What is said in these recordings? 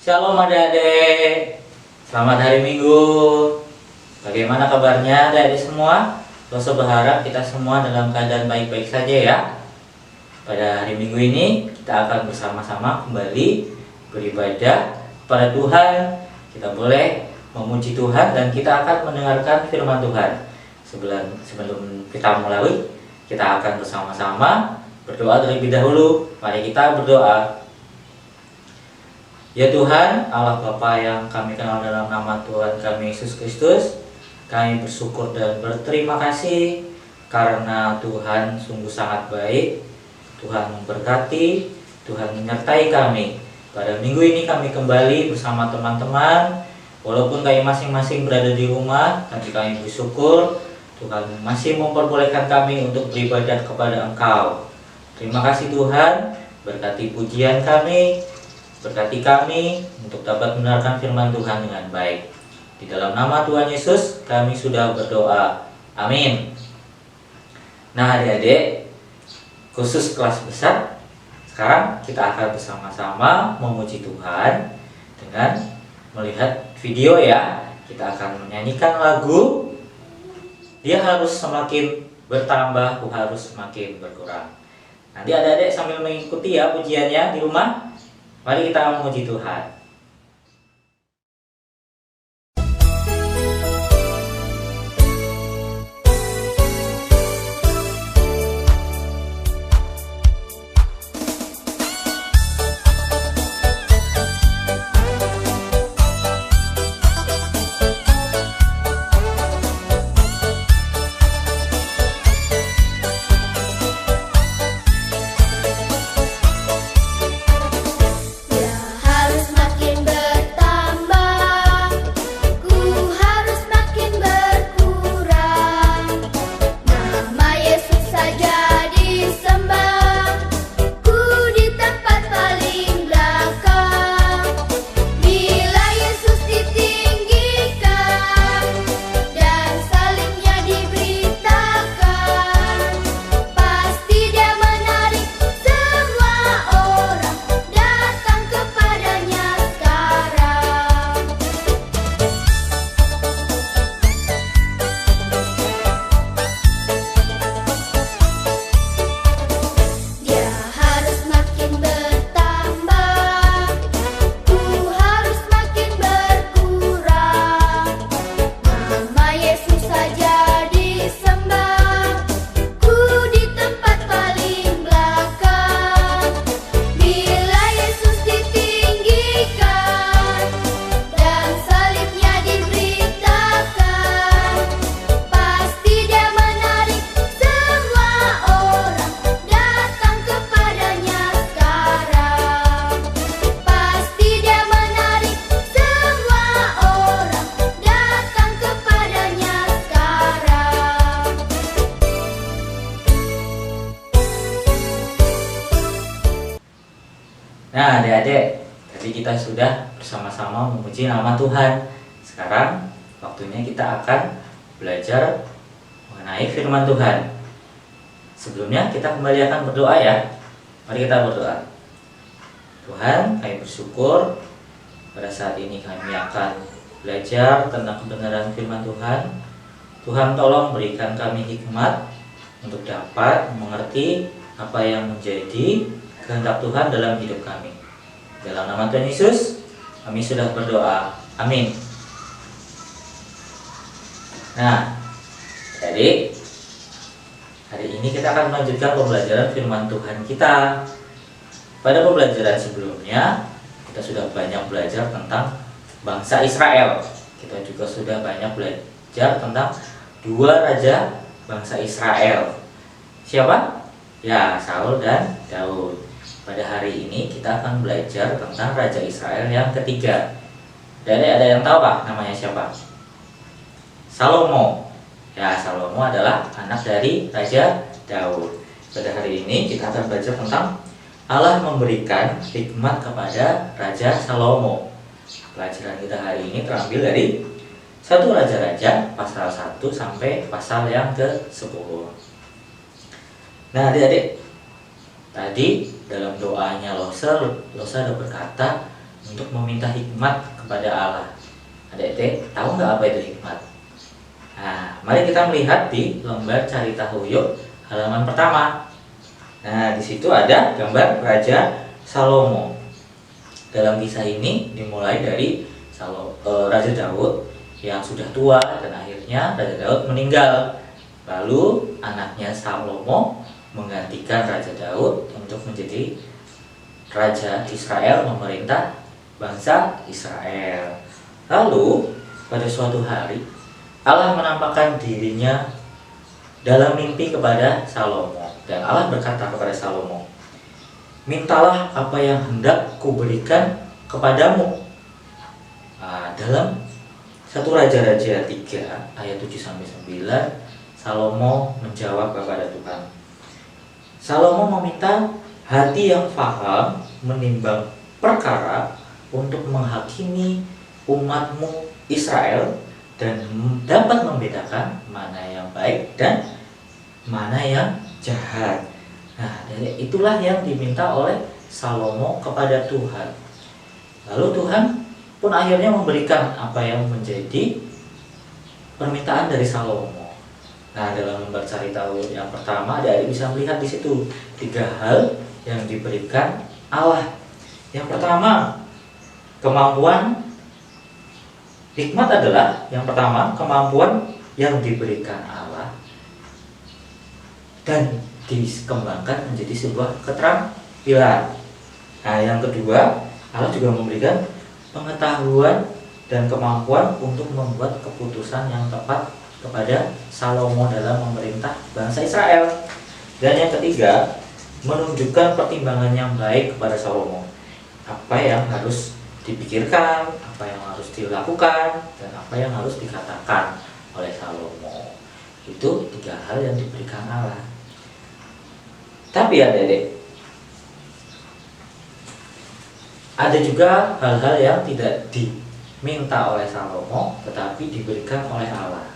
Shalom adik-adik, selamat hari Minggu. Bagaimana kabarnya adik-adik semua? Roso berharap kita semua dalam keadaan baik-baik saja ya. Pada hari Minggu ini kita akan bersama-sama kembali beribadah kepada Tuhan. Kita boleh memuji Tuhan dan kita akan mendengarkan firman Tuhan. Sebelum kita mulai, kita akan bersama-sama berdoa terlebih dahulu. Mari kita berdoa. Ya Tuhan, Allah Bapa yang kami kenal dalam nama Tuhan kami Yesus Kristus, kami bersyukur dan berterima kasih karena Tuhan sungguh sangat baik. Tuhan memberkati, Tuhan menyertai kami. Pada minggu ini kami kembali bersama teman-teman. Walaupun kami masing-masing berada di rumah, tapi kami bersyukur Tuhan masih memperbolehkan kami untuk beribadah kepada Engkau. Terima kasih Tuhan, berkati pujian kami, berkati kami untuk dapat mendengarkan firman Tuhan dengan baik. Di dalam nama Tuhan Yesus kami sudah berdoa. Amin. Nah adik-adik, khusus kelas besar, sekarang kita akan bersama-sama memuji Tuhan dengan melihat video ya. Kita akan menyanyikan lagu Dia Harus Semakin Bertambah, Ku Harus Semakin Berkurang. Nanti adik-adik sambil mengikuti ya pujiannya di rumah. Mari kita memuji Tuhan. Nah adik-adik, tadi kita sudah bersama-sama memuji nama Tuhan. Sekarang waktunya kita akan belajar mengenai firman Tuhan. Sebelumnya kita kembali akan berdoa ya. Mari kita berdoa. Tuhan, kami bersyukur pada saat ini kami akan belajar tentang kebenaran firman Tuhan. Tuhan tolong berikan kami hikmat untuk dapat mengerti apa yang menjadi kehendak Tuhan dalam hidup kami. Dalam nama Tuhan Yesus, kami sudah berdoa. Amin. Nah, jadi hari ini kita akan melanjutkan pembelajaran firman Tuhan kita. Pada pembelajaran sebelumnya, kita sudah banyak belajar tentang bangsa Israel. Kita juga sudah banyak belajar tentang dua raja bangsa Israel. Siapa? Ya, Saul dan Daud. Pada hari ini kita akan belajar tentang Raja Israel yang ketiga. Dan ada yang tahu Pak namanya siapa? Salomo. Ya, Salomo adalah anak dari Raja Daud. Pada hari ini kita akan belajar tentang Allah memberikan hikmat kepada Raja Salomo. Pelajaran kita hari ini terambil dari 1 Raja-Raja pasal 1 sampai pasal yang ke-10. Nah adik-adik, tadi dalam doanya Losa ada berkata untuk meminta hikmat kepada Allah. Adik-adik tahu nggak apa itu hikmat? Nah, mari kita melihat di lembar Carita Huyuk halaman pertama. Nah, di situ ada gambar Raja Salomo. Dalam kisah ini dimulai dari Raja Daud yang sudah tua dan akhirnya Raja Daud meninggal. Lalu anaknya Salomo menggantikan Raja Daud untuk menjadi Raja Israel, memerintah bangsa Israel. Lalu pada suatu hari Allah menampakkan dirinya dalam mimpi kepada Salomo, dan Allah berkata kepada Salomo, "Mintalah apa yang hendak kuberikan kepadamu." Dalam 1 Raja-Raja 3 ayat 7-9, Salomo menjawab kepada Tuhan. Salomo meminta hati yang faham menimbang perkara untuk menghakimi umatmu Israel dan dapat membedakan mana yang baik dan mana yang jahat. Nah, dari itulah yang diminta oleh Salomo kepada Tuhan. Lalu Tuhan pun akhirnya memberikan apa yang menjadi permintaan dari Salomo. Nah, dalam lembar Carita Huyuk yang pertama, adik-adik bisa melihat di situ 3 hal yang diberikan Allah. Yang pertama, kemampuan. Hikmat adalah yang pertama, kemampuan yang diberikan Allah dan dikembangkan menjadi sebuah keterampilan. Nah, yang kedua, Allah juga memberikan pengetahuan dan kemampuan untuk membuat keputusan yang tepat kepada Salomo dalam memerintah bangsa Israel. Dan yang ketiga, menunjukkan pertimbangan yang baik kepada Salomo. Apa yang harus dipikirkan, apa yang harus dilakukan, dan apa yang harus dikatakan oleh Salomo. Itu 3 hal yang diberikan Allah. Tapi adik-adik, ada juga hal-hal yang tidak diminta oleh Salomo tetapi diberikan oleh Allah.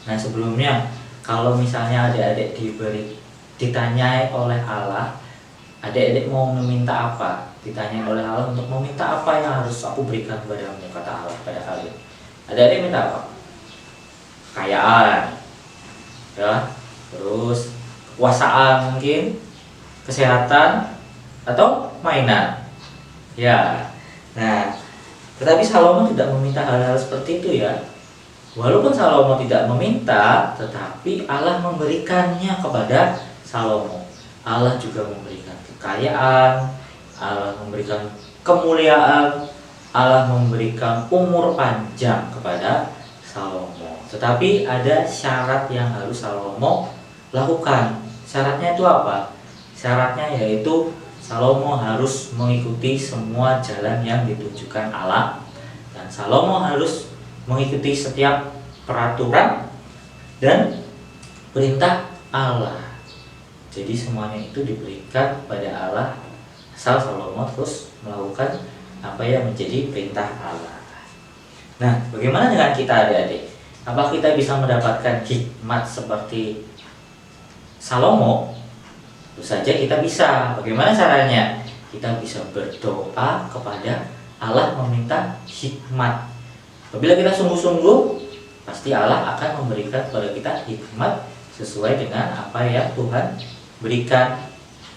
Nah, sebelumnya kalau misalnya adik-adik ditanyai oleh Allah, adik-adik mau meminta apa? Ditanya oleh Allah untuk meminta apa yang harus aku berikan kepadamu, kata Allah pada kalian. Adik-adik minta apa? Kekayaan, ya, terus kekuasaan mungkin, kesehatan, atau mainan, ya. Nah, tetapi Salomo tidak meminta hal-hal seperti itu, ya. Walaupun Salomo tidak meminta, tetapi Allah memberikannya kepada Salomo. Allah juga memberikan kekayaan, Allah memberikan kemuliaan, Allah memberikan umur panjang kepada Salomo. Tetapi ada syarat yang harus Salomo lakukan. Syaratnya itu apa? Syaratnya yaitu Salomo harus mengikuti semua jalan yang ditunjukkan Allah, dan Salomo harus mengikuti setiap peraturan dan perintah Allah. Jadi semuanya itu diberikan kepada Allah, asal Salomo terus melakukan apa yang menjadi perintah Allah. Nah, bagaimana dengan kita adik-adik? Apa kita bisa mendapatkan hikmat seperti Salomo? Tentu saja kita bisa. Bagaimana caranya? Kita bisa berdoa kepada Allah meminta hikmat. Apabila kita sungguh-sungguh, pasti Allah akan memberikan kepada kita hikmat sesuai dengan apa yang Tuhan berikan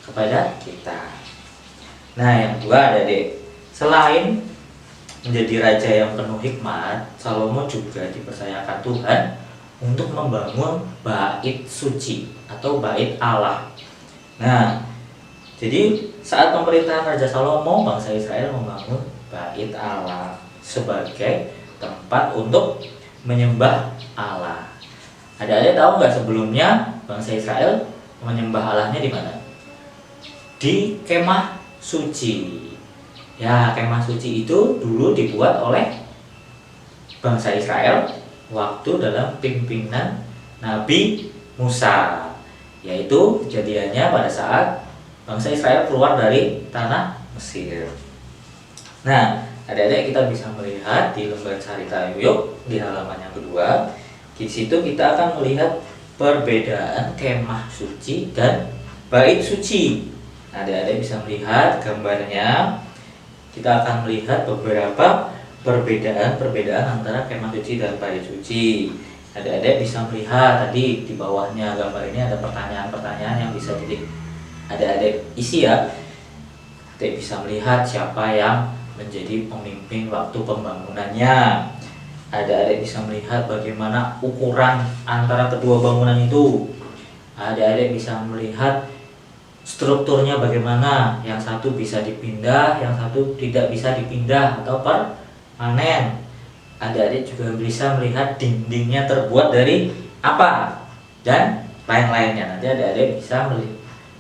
kepada kita. Nah, yang kedua adik-adik, selain menjadi raja yang penuh hikmat, Salomo juga dipercayakan Tuhan untuk membangun bait suci atau bait Allah. Nah, jadi saat pemerintahan Raja Salomo, bangsa Israel membangun bait Allah sebagai tempat untuk menyembah Allah. Adik-adik tahu nggak sebelumnya bangsa Israel menyembah Allahnya di mana? Di kemah suci. Ya, kemah suci itu dulu dibuat oleh bangsa Israel waktu dalam pimpinan Nabi Musa. Yaitu kejadiannya pada saat bangsa Israel keluar dari tanah Mesir. Nah, adik-adik kita bisa melihat di lembar Carita Huyuk di halaman yang kedua. Di situ kita akan melihat perbedaan kemah suci dan bait suci. Nah, adik-adik bisa melihat gambarnya. kita akan melihat beberapa perbedaan antara kemah suci dan bait suci. Adik-adik bisa melihat tadi di bawahnya gambar ini ada pertanyaan-pertanyaan yang bisa adik-adik isi ya. Adik bisa melihat siapa yang menjadi pemimpin waktu pembangunannya. Adik-adik bisa melihat bagaimana ukuran antara kedua bangunan itu. Adik-adik bisa melihat strukturnya bagaimana, yang satu bisa dipindah, yang satu tidak bisa dipindah atau permanen. Adik-adik juga bisa melihat dindingnya terbuat dari apa dan lain-lainnya. Nanti adik-adik bisa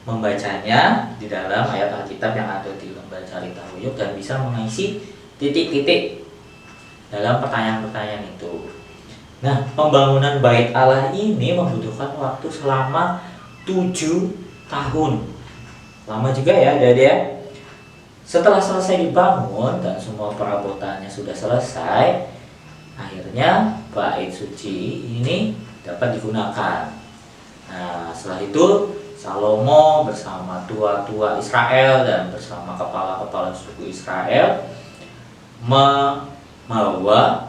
membacanya di dalam ayat Alkitab yang ada di lembar Carita Huyuk dan bisa mengisi titik-titik dalam pertanyaan-pertanyaan itu. Nah, pembangunan bait Allah ini membutuhkan waktu selama 7 tahun. Lama juga ya adik-adik ya. Setelah selesai dibangun dan semua perabotannya sudah selesai, akhirnya bait suci ini dapat digunakan. Nah, setelah itu Salomo bersama tua-tua Israel dan bersama kepala-kepala suku Israel membawa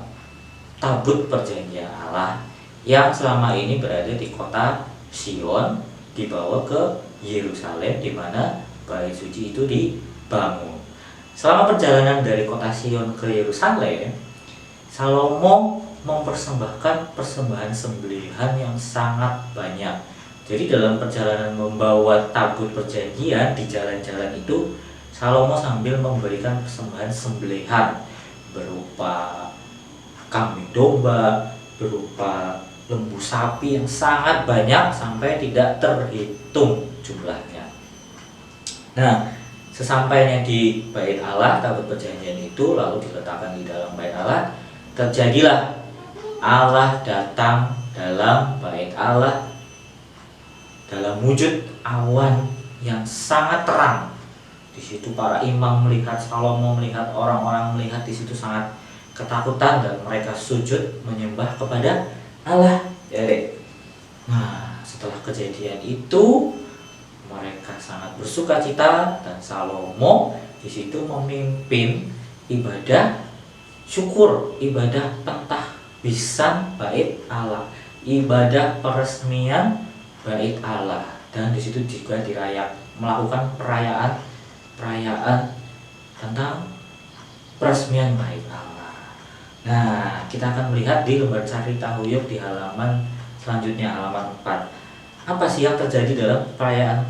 tabut perjanjian Allah yang selama ini berada di kota Sion dibawa ke Yerusalem di mana bait suci itu dibangun. Selama perjalanan dari kota Sion ke Yerusalem, Salomo mempersembahkan persembahan sembelihan yang sangat banyak. Jadi dalam perjalanan membawa tabut perjanjian di jalan-jalan itu, Salomo sambil memberikan persembahan sembelihan berupa kambing domba, berupa lembu sapi yang sangat banyak sampai tidak terhitung jumlahnya. Nah, sesampainya di bait Allah, tabut perjanjian itu lalu diletakkan di dalam bait Allah. Terjadilah Allah datang dalam bait Allah dalam wujud awan yang sangat terang. Di situ para imam melihat, Salomo melihat, orang-orang melihat, di situ sangat ketakutan dan mereka sujud menyembah kepada Allah. Jadi, nah, setelah kejadian itu mereka sangat bersuka cita dan Salomo di situ memimpin ibadah syukur, ibadah pentahbisan bait Allah, ibadah peresmian bait Allah, dan di situ juga melakukan perayaan tentang peresmian bait Allah. Nah, kita akan melihat di lembar Carita Huyuk di halaman selanjutnya, halaman 4. Apa sih yang terjadi dalam perayaan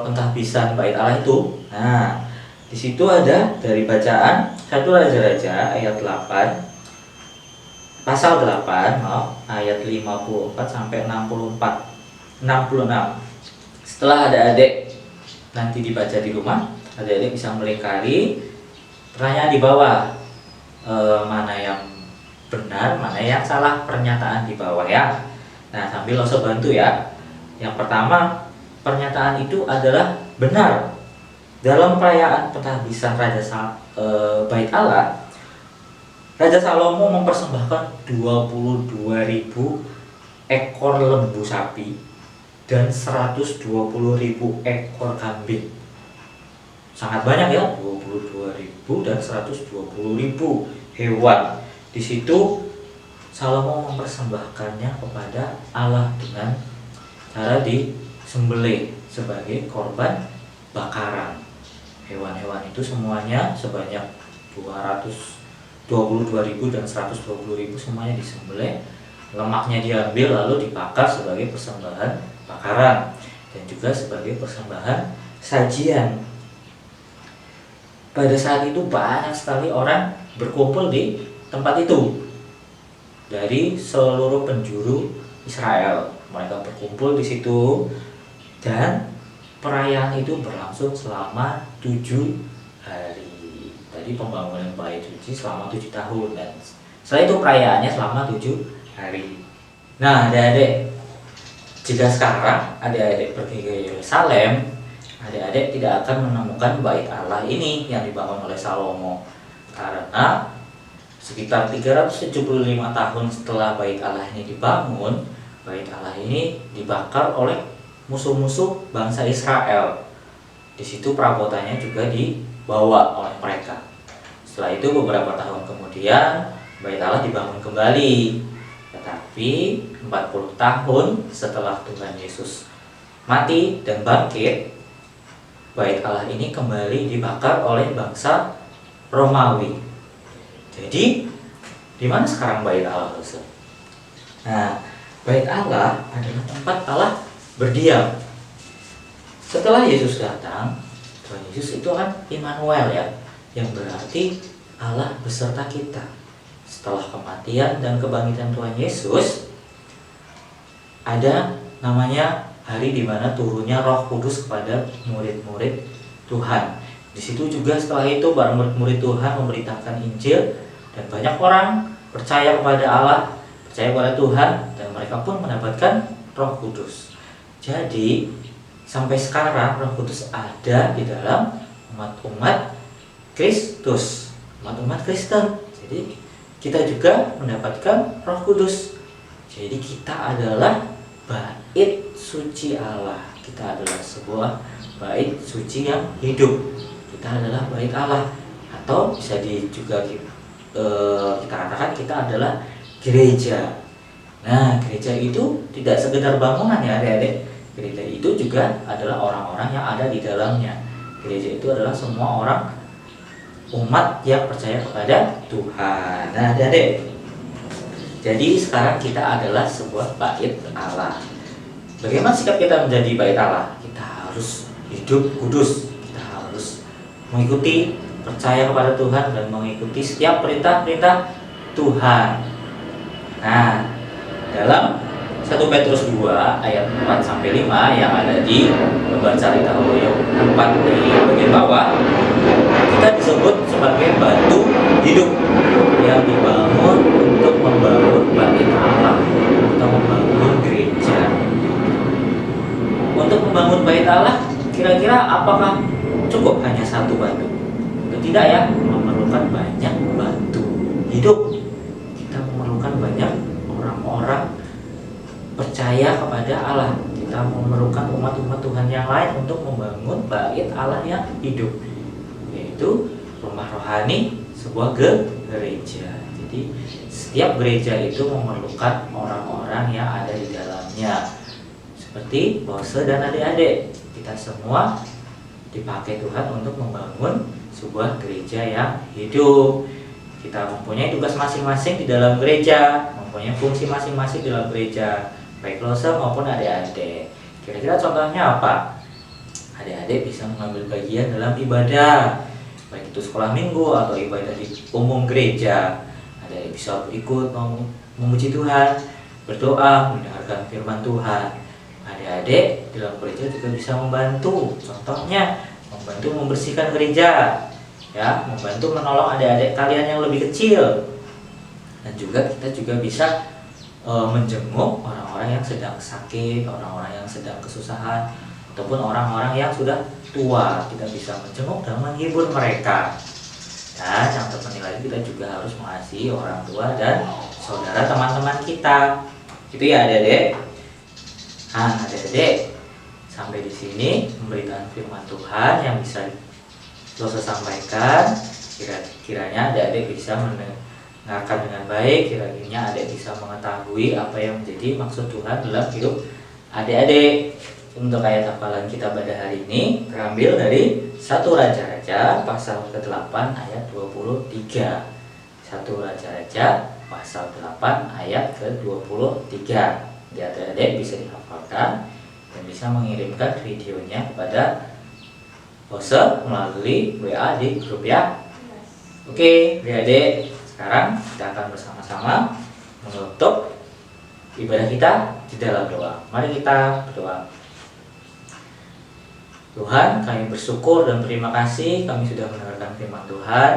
pentahbisan bait Allah itu? Nah, di situ ada dari bacaan 1 Raja-Raja ayat 8 pasal 8 ayat 54 sampai 66. Setelah adik-adik nanti dibaca di rumah, adik-adik bisa melingkari pertanyaan di bawah, mana yang benar, mana yang salah pernyataan di bawah ya. Nah, sambil langsung bantu ya. Yang pertama, pernyataan itu adalah benar. Dalam perayaan pentahbisan bait Allah, Raja Salomo mempersembahkan 22.000 ekor lembu sapi dan 120.000 ekor kambing. Sangat banyak ya, 22.000 dan 120.000 hewan. Di situ Salomo mempersembahkannya kepada Allah dengan cara disembelih sebagai korban bakaran. Hewan-hewan itu semuanya sebanyak 22.000 dan 120.000 semuanya disembelih, lemaknya diambil lalu dibakar sebagai persembahan bakaran dan juga sebagai persembahan sajian. Pada saat itu banyak sekali orang berkumpul di tempat itu dari seluruh penjuru Israel. Mereka berkumpul di situ dan perayaan itu berlangsung selama 7 hari. Tadi pembangunan bait suci selama 7 tahun dan setelah itu perayaannya selama 7 hari. Nah, adik-adik, jika sekarang adik-adik pergi ke Yerusalem, adik-adik tidak akan menemukan bait Allah ini yang dibangun oleh Salomo, karena sekitar 375 tahun setelah bait Allah ini dibangun, bait Allah ini dibakar oleh musuh-musuh bangsa Israel. Di situ perabotannya juga dibawa oleh mereka. Setelah itu beberapa tahun kemudian Bait Allah dibangun kembali. Tetapi 40 tahun setelah Tuhan Yesus mati dan bangkit, Bait Allah ini kembali dibakar oleh bangsa Romawi. Jadi di mana sekarang Bait Allah? Nah, Bait Allah adalah tempat Allah berdiam. Setelah Yesus datang, Tuhan Yesus itu kan Immanuel ya, yang berarti Allah beserta kita. Setelah kematian dan kebangkitan Tuhan Yesus, ada namanya hari di mana turunnya Roh Kudus kepada murid-murid Tuhan. Di situ juga setelah itu para murid-murid Tuhan memberitakan Injil dan banyak orang percaya kepada Allah, percaya kepada Tuhan, dan mereka pun mendapatkan Roh Kudus. Jadi sampai sekarang Roh Kudus ada di dalam umat-umat Kristus, umat-umat Kristen. Jadi kita juga mendapatkan Roh Kudus. Jadi kita adalah bait suci Allah. Kita adalah sebuah bait suci yang hidup. Kita adalah bait Allah, atau bisa juga kita katakan kita adalah gereja. Nah, gereja itu tidak sekedar bangunan ya adik-adik. Gereja itu juga adalah orang-orang yang ada di dalamnya. Gereja itu adalah semua orang, umat yang percaya kepada Tuhan. Nah, adik-adik, jadi sekarang kita adalah sebuah bait Allah. Bagaimana sikap kita menjadi bait Allah? Kita harus hidup kudus. Kita harus mengikuti, percaya kepada Tuhan, dan mengikuti setiap perintah-perintah Tuhan. Nah, dalam 1 Petrus 2 ayat 4-5 yang ada di lembar Carita Haloyo 4 di bagian bawah, kita disebut sebagai batu hidup yang dibangun untuk membangun bait Allah atau membangun gereja. Untuk membangun bait Allah, kira-kira apakah cukup hanya satu batu? Tidak ya, memerlukan banyak batu hidup. Kita memerlukan banyak orang-orang percaya kepada Allah. Kita memerlukan umat-umat Tuhan yang lain untuk membangun bait Allah yang hidup, yaitu rumah rohani, sebuah gereja. Jadi setiap gereja itu memerlukan orang-orang yang ada di dalamnya. Seperti Bose dan adik-adik, kita semua dipakai Tuhan untuk membangun sebuah gereja yang hidup. Kita mempunyai tugas masing-masing di dalam gereja, mempunyai fungsi masing-masing di dalam gereja, baik Bose maupun adik-adik. Kira-kira contohnya apa? Adik-adik bisa mengambil bagian dalam ibadah, baik itu sekolah minggu atau ibadah di umum gereja. Adik-adik bisa ikut memuji Tuhan, berdoa, mendengarkan firman Tuhan. Adik-adik di dalam gereja juga bisa membantu, contohnya membantu membersihkan gereja, ya, membantu menolong adik-adik kalian yang lebih kecil, dan juga kita juga bisa menjenguk orang-orang yang sedang sakit, orang-orang yang sedang kesusahan, ataupun orang-orang yang sudah tua. Kita bisa menjenguk dan menghibur mereka. Dan yang terpenting lagi, kita juga harus mengasihi orang tua dan saudara teman-teman kita. Gitu ya adik-adik. Nah, adik-adik, sampai di sini pemberitaan firman Tuhan yang bisa Bose sampaikan. Kiranya adik-adik bisa mendengarkan dengan baik. Kiranya adik bisa mengetahui apa yang menjadi maksud Tuhan dalam hidup adik-adik. Untuk ayat hafalan kita pada hari ini terambil dari 1 Raja-Raja pasal ke-8 ayat 23. 1 Raja-Raja pasal 8 ayat ke-23. Di adik-adik bisa dihafalkan dan bisa mengirimkan videonya kepada Bose melalui WA di grup ya. Oke, adik-adik, sekarang kita akan bersama-sama menutup ibadah kita di dalam doa. Mari kita berdoa. Tuhan, kami bersyukur dan terima kasih kami sudah mendengarkan firman Tuhan.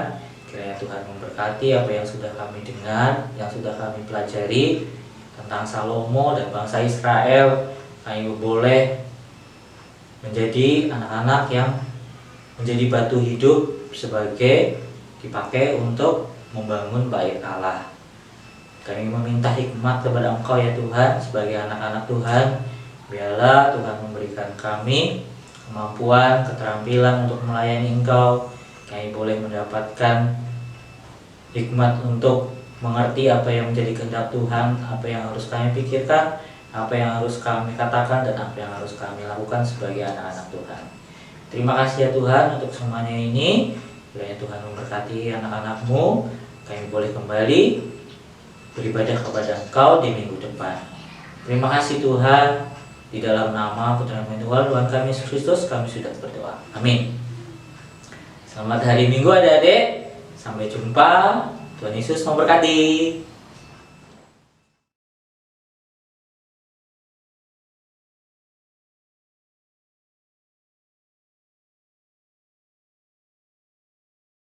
Kiranya Tuhan memberkati apa yang sudah kami dengar, yang sudah kami pelajari tentang Salomo dan bangsa Israel. Kami boleh menjadi anak-anak yang menjadi batu hidup sebagai dipakai untuk membangun bait Allah. Kami meminta hikmat kepada Engkau ya Tuhan, sebagai anak-anak Tuhan. Biarlah Tuhan memberikan kami kemampuan, keterampilan untuk melayani Engkau. kami boleh mendapatkan hikmat untuk mengerti apa yang menjadi kehendak Tuhan, apa yang harus kami pikirkan, apa yang harus kami katakan, dan apa yang harus kami lakukan sebagai anak-anak Tuhan. Terima kasih ya Tuhan untuk semuanya ini. Kiranya Tuhan memberkati anak-anak-Mu. Kami boleh kembali beribadah kepada Engkau di minggu depan. Terima kasih Tuhan. Di dalam nama Putra Tuhan kami Yesus Kristus kami sudah berdoa. Amin. Selamat hari Minggu adik-adik. Sampai jumpa. Tuhan Yesus memberkati.